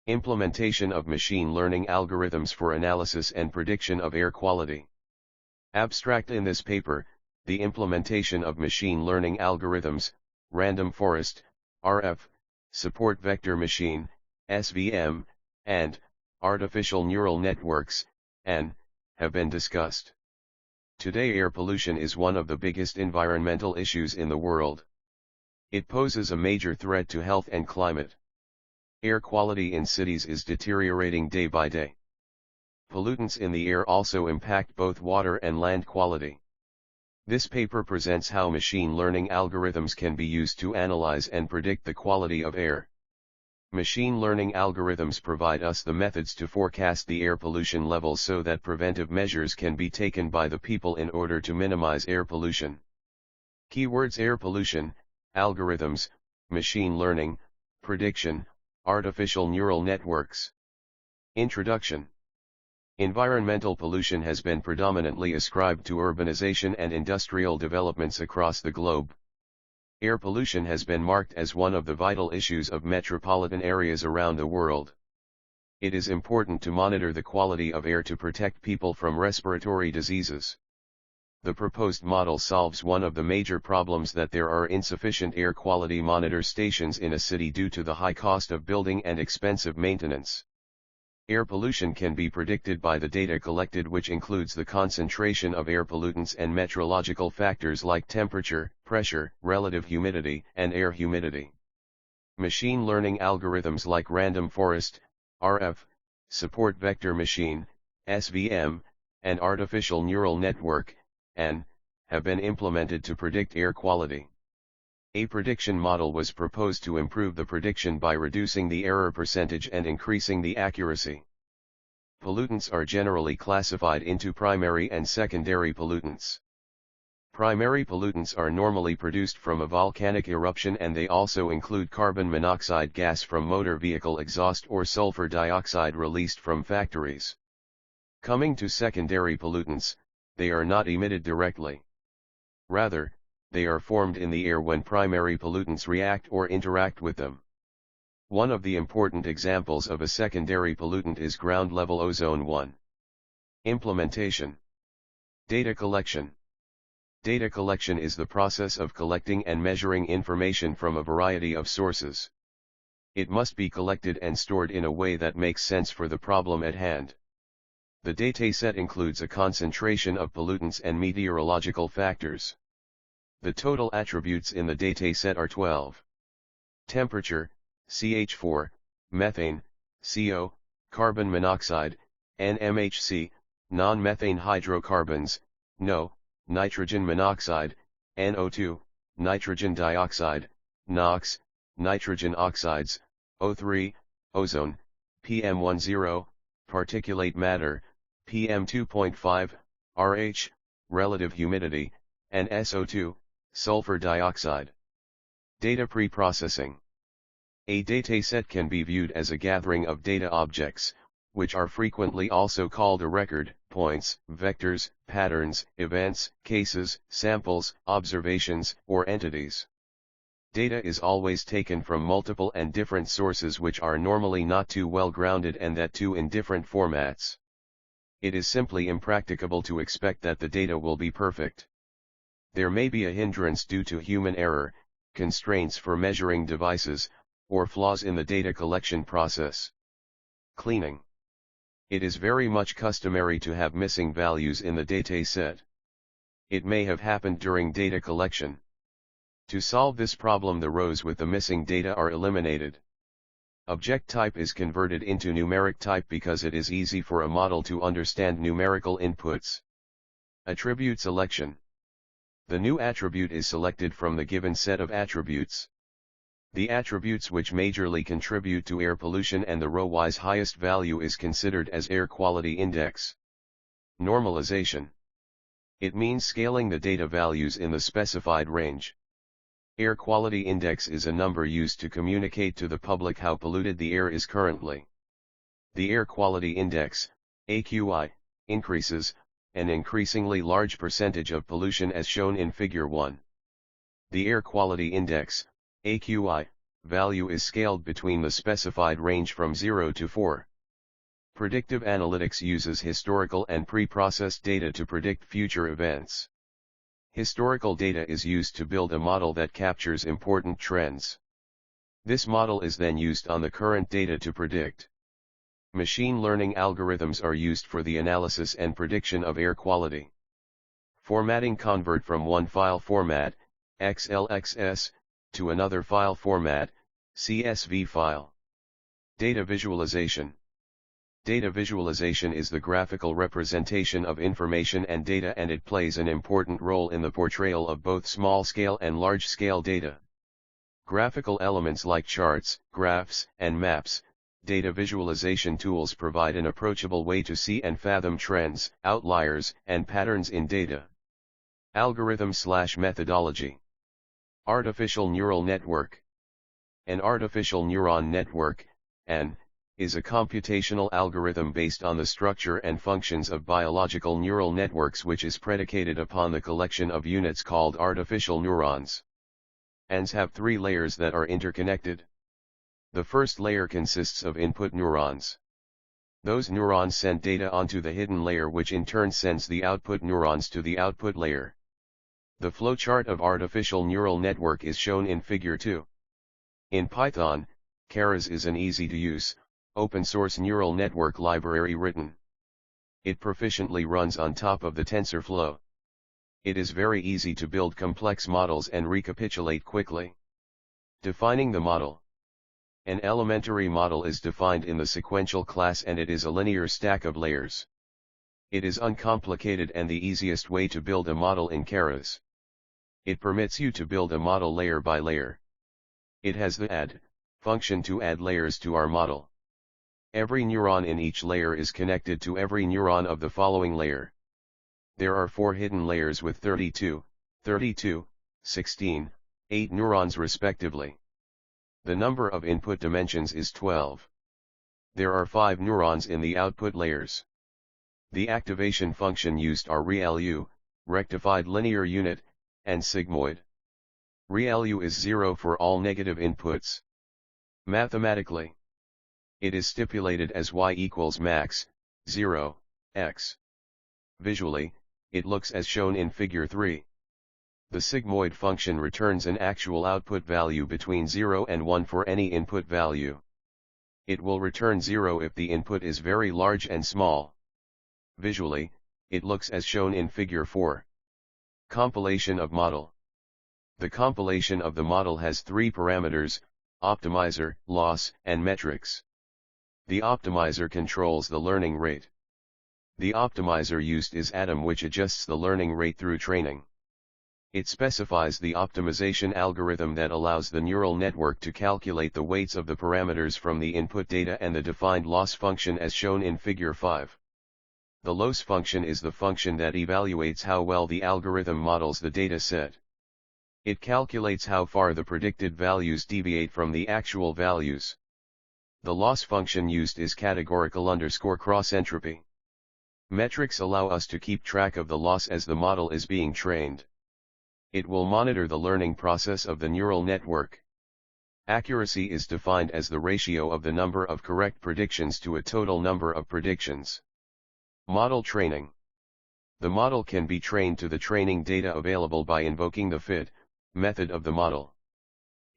Implementation of machine learning algorithms for analysis and prediction of air quality. Abstract in this paper, the implementation of machine learning algorithms, random forest, RF, support vector machine, SVM, and artificial neural networks, N, have been discussed. Today air pollution is one of the biggest environmental issues in the world. It poses a major threat to health and climate. Air quality in cities is deteriorating day by day. Pollutants in the air also impact both water and land quality. This paper presents how machine learning algorithms can be used to analyze and predict the quality of air. Machine learning algorithms provide us the methods to forecast the air pollution levels so that preventive measures can be taken by the people in order to minimize air pollution. Keywords: air pollution, algorithms, machine learning, prediction, artificial neural networks. Introduction. Environmental pollution has been predominantly ascribed to urbanization and industrial developments across the globe. Air pollution has been marked as one of the vital issues of metropolitan areas around the world. It is important to monitor the quality of air to protect people from respiratory diseases. The proposed model solves one of the major problems that there are insufficient air quality monitor stations in a city due to the high cost of building and expensive maintenance. Air pollution can be predicted by the data collected, which includes the concentration of air pollutants and meteorological factors like temperature, pressure, relative humidity, and air humidity. Machine learning algorithms like random forest, RF, support vector machine, SVM, and artificial neural network, N, have been implemented to predict air quality. A prediction model was proposed to improve the prediction by reducing the error percentage and increasing the accuracy. Pollutants are generally classified into primary and secondary pollutants. Primary pollutants are normally produced from a volcanic eruption, and they also include carbon monoxide gas from motor vehicle exhaust or sulfur dioxide released from factories. Coming to secondary pollutants, they are not emitted directly. Rather, they are formed in the air when primary pollutants react or interact with them. One of the important examples of a secondary pollutant is ground-level ozone. 1. Implementation. Data collection. Data collection is the process of collecting and measuring information from a variety of sources. It must be collected and stored in a way that makes sense for the problem at hand. The dataset includes a concentration of pollutants and meteorological factors. The total attributes in the dataset are 12. Temperature, CH4, methane, CO, carbon monoxide, NMHC, non-methane hydrocarbons, NO, nitrogen monoxide, NO2, nitrogen dioxide, NOx, nitrogen oxides, O3, ozone, PM10, particulate matter, PM2.5, RH, relative humidity, and SO2, sulfur dioxide. Data preprocessing. A dataset can be viewed as a gathering of data objects, which are frequently also called a record, points, vectors, patterns, events, cases, samples, observations, or entities. Data is always taken from multiple and different sources, which are normally not too well grounded, and that too in different formats. It is simply impracticable to expect that the data will be perfect. There may be a hindrance due to human error, constraints for measuring devices, or flaws in the data collection process. Cleaning. It is very much customary to have missing values in the dataset. It may have happened during data collection. To solve this problem, the rows with the missing data are eliminated. Object type is converted into numeric type because it is easy for a model to understand numerical inputs. Attribute selection. The new attribute is selected from the given set of attributes. The attributes which majorly contribute to air pollution and the row-wise highest value is considered as air quality index. Normalization. It means scaling the data values in the specified range. Air quality index is a number used to communicate to the public how polluted the air is currently. The air quality index, AQI, increases an increasingly large percentage of pollution as shown in Figure 1. The air quality index, AQI, value is scaled between the specified range from 0 to 4. Predictive analytics uses historical and pre-processed data to predict future events. Historical data is used to build a model that captures important trends. This model is then used on the current data to predict. Machine learning algorithms are used for the analysis and prediction of air quality. Formatting: convert from one file format, XLXS, to another file format, CSV file. Data visualization. Data visualization is the graphical representation of information and data, and it plays an important role in the portrayal of both small-scale and large-scale data. Graphical elements like charts, graphs, and maps, data visualization tools provide an approachable way to see and fathom trends, outliers, and patterns in data. Algorithm/methodology. Artificial neural network. An artificial neuron network, AN, is a computational algorithm based on the structure and functions of biological neural networks, which is predicated upon the collection of units called artificial neurons. ANs have 3 layers that are interconnected. The first layer consists of input neurons. Those neurons send data onto the hidden layer, which in turn sends the output neurons to the output layer. The flowchart of artificial neural network is shown in Figure 2. In Python, Keras is an easy-to-use, open-source neural network library written. It proficiently runs on top of the TensorFlow. It is very easy to build complex models and recapitulate quickly. Defining the model. An elementary model is defined in the sequential class, and it is a linear stack of layers. It is uncomplicated and the easiest way to build a model in Keras. It permits you to build a model layer by layer. It has the add function to add layers to our model. Every neuron in each layer is connected to every neuron of the following layer. There are 4 hidden layers with 32, 16, 8 neurons respectively. The number of input dimensions is 12. There are 5 neurons in the output layers. The activation function used are ReLU, rectified linear unit, and sigmoid. ReLU is 0 for all negative inputs. Mathematically, it is stipulated as y equals max, 0, x. Visually, it looks as shown in Figure 3. The sigmoid function returns an actual output value between 0 and 1 for any input value. It will return 0 if the input is very large and small. Visually, it looks as shown in Figure 4. Compilation of model. The compilation of the model has 3 parameters: optimizer, loss, and metrics. The optimizer controls the learning rate. The optimizer used is ADAM, which adjusts the learning rate through training. It specifies the optimization algorithm that allows the neural network to calculate the weights of the parameters from the input data and the defined loss function as shown in Figure 5. The loss function is the function that evaluates how well the algorithm models the data set. It calculates how far the predicted values deviate from the actual values. The loss function used is categorical_cross entropy. Metrics allow us to keep track of the loss as the model is being trained. It will monitor the learning process of the neural network. Accuracy is defined as the ratio of the number of correct predictions to a total number of predictions. Model training. The model can be trained to the training data available by invoking the fit method of the model.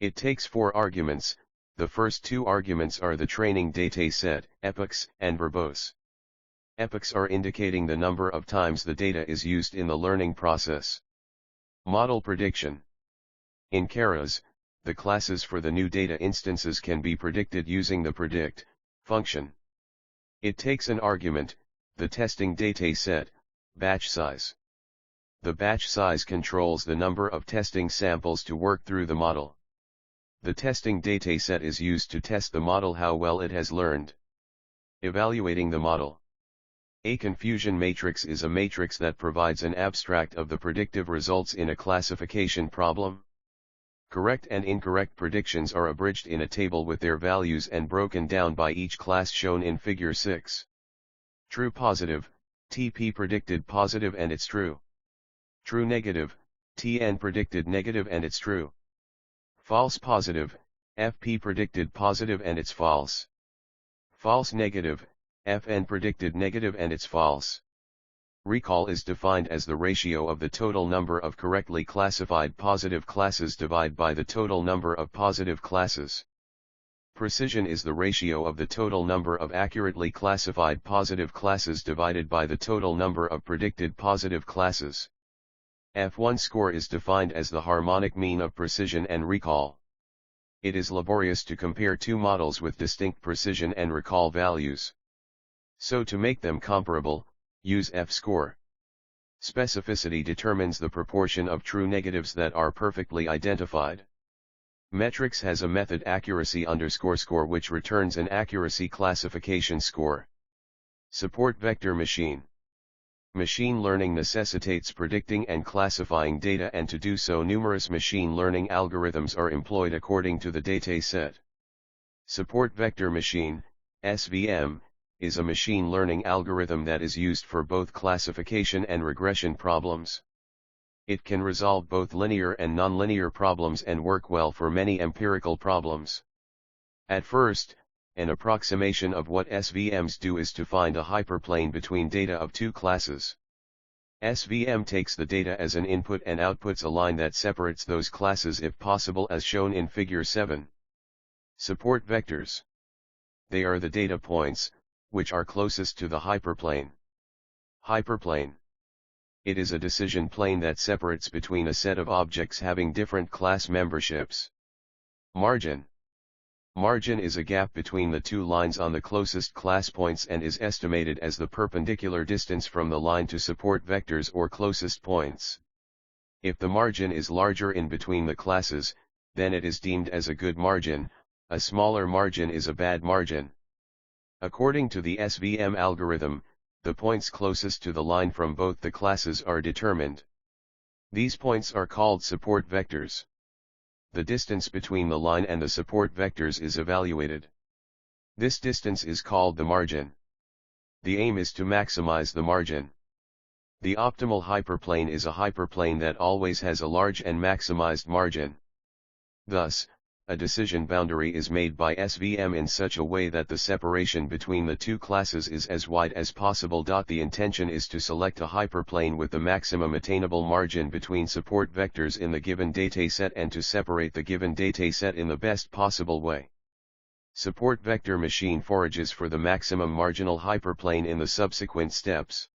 It takes 4 arguments. The first 2 arguments are the training dataset, epochs, and verbose. Epochs are indicating the number of times the data is used in the learning process. Model prediction. In Keras, the classes for the new data instances can be predicted using the predict function. It takes an argument, the testing dataset, batch size. The batch size controls the number of testing samples to work through the model. The testing dataset is used to test the model how well it has learned. Evaluating the model. A confusion matrix is a matrix that provides an abstract of the predictive results in a classification problem. Correct and incorrect predictions are abridged in a table with their values and broken down by each class shown in Figure 6. True positive, TP predicted positive and it's true. True negative, TN predicted negative and it's true. False positive, Fp predicted positive and it's false. False negative, Fn predicted negative and it's false. Recall is defined as the ratio of the total number of correctly classified positive classes divided by the total number of positive classes. Precision is the ratio of the total number of accurately classified positive classes divided by the total number of predicted positive classes. F1 score is defined as the harmonic mean of precision and recall. It is laborious to compare two models with distinct precision and recall values. So to make them comparable, use F-score. Specificity determines the proportion of true negatives that are perfectly identified. Metrics has a method accuracy_score which returns an accuracy classification score. Support vector machine. Machine learning necessitates predicting and classifying data, and to do so numerous machine learning algorithms are employed according to the data set. Support vector machine, SVM, is a machine learning algorithm that is used for both classification and regression problems. It can resolve both linear and nonlinear problems and work well for many empirical problems. At first, an approximation of what SVMs do is to find a hyperplane between data of two classes. SVM takes the data as an input and outputs a line that separates those classes if possible, as shown in Figure 7. Support vectors. They are the data points, which are closest to the hyperplane. Hyperplane. It is a decision plane that separates between a set of objects having different class memberships. Margin. Margin is a gap between the two lines on the closest class points and is estimated as the perpendicular distance from the line to support vectors or closest points. If the margin is larger in between the classes, then it is deemed as a good margin. A smaller margin is a bad margin. According to the SVM algorithm, the points closest to the line from both the classes are determined. These points are called support vectors. The distance between the line and the support vectors is evaluated. This distance is called the margin. The aim is to maximize the margin. The optimal hyperplane is a hyperplane that always has a large and maximized margin. Thus, a decision boundary is made by SVM in such a way that the separation between the two classes is as wide as possible. The intention is to select a hyperplane with the maximum attainable margin between support vectors in the given dataset and to separate the given dataset in the best possible way. Support vector machine forages for the maximum marginal hyperplane in the subsequent steps.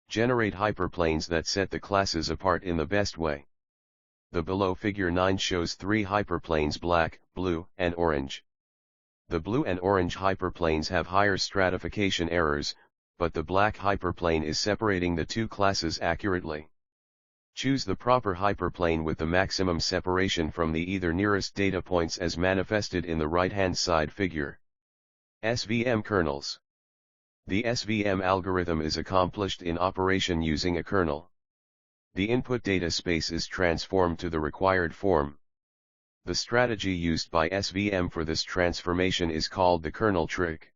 Generate hyperplanes that set the classes apart in the best way. The below Figure 9 shows three hyperplanes: black, blue, and orange. The blue and orange hyperplanes have higher stratification errors, but the black hyperplane is separating the two classes accurately. Choose the proper hyperplane with the maximum separation from the either nearest data points as manifested in the right-hand side figure. SVM kernels. The SVM algorithm is accomplished in operation using a kernel. The input data space is transformed to the required form. The strategy used by SVM for this transformation is called the kernel trick.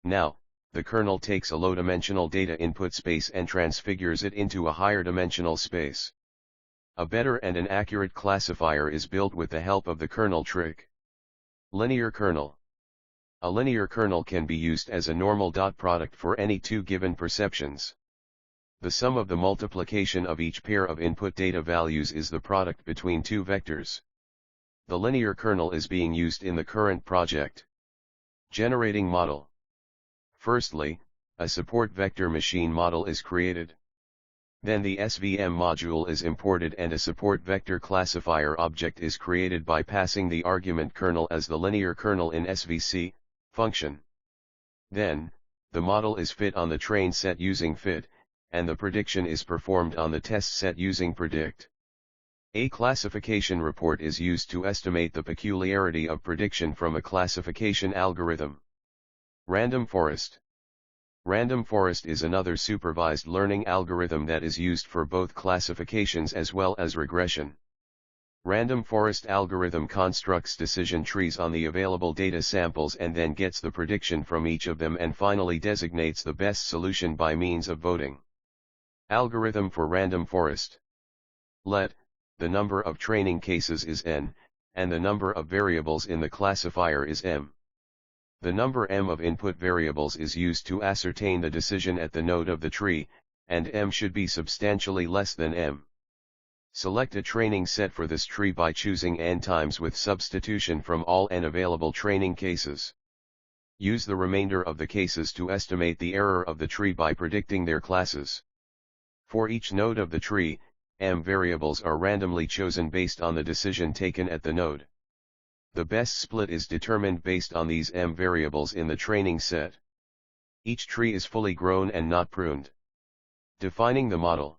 Now, the kernel takes a low-dimensional data input space and transfigures it into a higher dimensional space. A better and an accurate classifier is built with the help of the kernel trick. Linear kernel. A linear kernel can be used as a normal dot product for any two given perceptions. The sum of the multiplication of each pair of input data values is the product between two vectors. The linear kernel is being used in the current project. Generating model. Firstly, a support vector machine model is created. Then the SVM module is imported and a support vector classifier object is created by passing the argument kernel as the linear kernel in SVC function. Then, the model is fit on the train set using fit, and the prediction is performed on the test set using predict. A classification report is used to estimate the peculiarity of prediction from a classification algorithm. Random forest. Random forest is another supervised learning algorithm that is used for both classifications as well as regression. Random forest algorithm constructs decision trees on the available data samples and then gets the prediction from each of them and finally designates the best solution by means of voting. Algorithm for random forest. Let the number of training cases is n, and the number of variables in the classifier is m. The number m of input variables is used to ascertain the decision at the node of the tree, and m should be substantially less than m. Select a training set for this tree by choosing n times with substitution from all n available training cases. Use the remainder of the cases to estimate the error of the tree by predicting their classes. For each node of the tree, m variables are randomly chosen based on the decision taken at the node. The best split is determined based on these m variables in the training set. Each tree is fully grown and not pruned. Defining the model.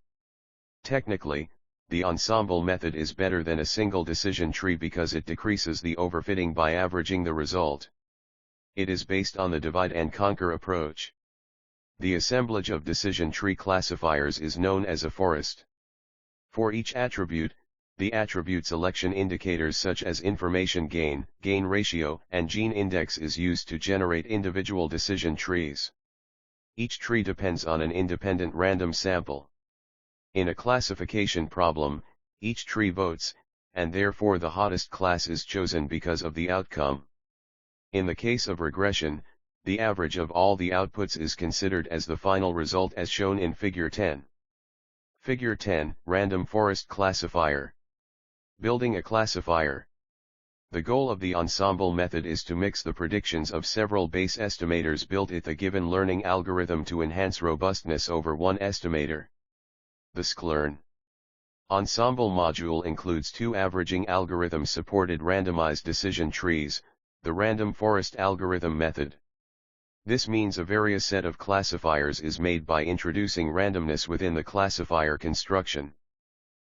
Technically, the ensemble method is better than a single decision tree because it decreases the overfitting by averaging the result. It is based on the divide and conquer approach. The assemblage of decision tree classifiers is known as a forest. For each attribute, the attribute selection indicators such as information gain, gain ratio, and gene index is used to generate individual decision trees. Each tree depends on an independent random sample. In a classification problem, each tree votes, and therefore the hottest class is chosen because of the outcome. In the case of regression, the average of all the outputs is considered as the final result as shown in Figure 10. Figure 10, Random Forest Classifier. Building a classifier. The goal of the ensemble method is to mix the predictions of several base estimators built with a given learning algorithm to enhance robustness over one estimator. The sklearn ensemble module includes two averaging algorithm-supported randomized decision trees, the random forest algorithm method. This means a various set of classifiers is made by introducing randomness within the classifier construction.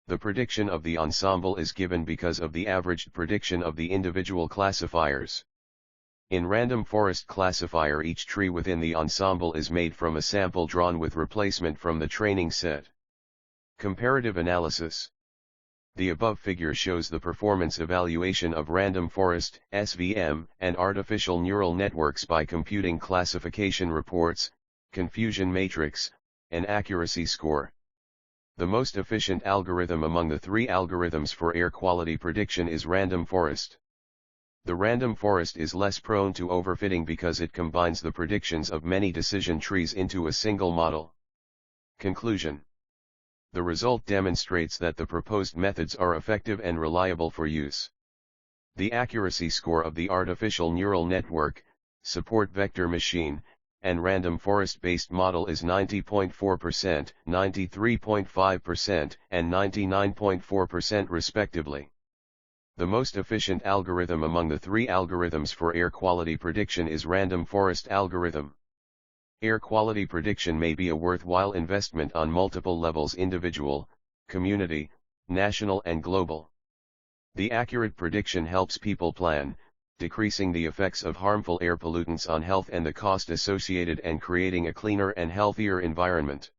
The prediction of the ensemble is given because of the averaged prediction of the individual classifiers. In random forest classifier, each tree within the ensemble is made from a sample drawn with replacement from the training set. Comparative analysis. The above figure shows the performance evaluation of random forest, SVM, and artificial neural networks by computing classification reports, confusion matrix, and accuracy score. The most efficient algorithm among the three algorithms for air quality prediction is random forest. The random forest is less prone to overfitting because it combines the predictions of many decision trees into a single model. Conclusion. The result demonstrates that the proposed methods are effective and reliable for use. The accuracy score of the artificial neural network, support vector machine, and random forest-based model is 90.4%, 93.5%, and 99.4% respectively. The most efficient algorithm among the three algorithms for air quality prediction is random forest algorithm. Air quality prediction may be a worthwhile investment on multiple levels: individual, community, national and global. The accurate prediction helps people plan, decreasing the effects of harmful air pollutants on health and the cost associated and creating a cleaner and healthier environment.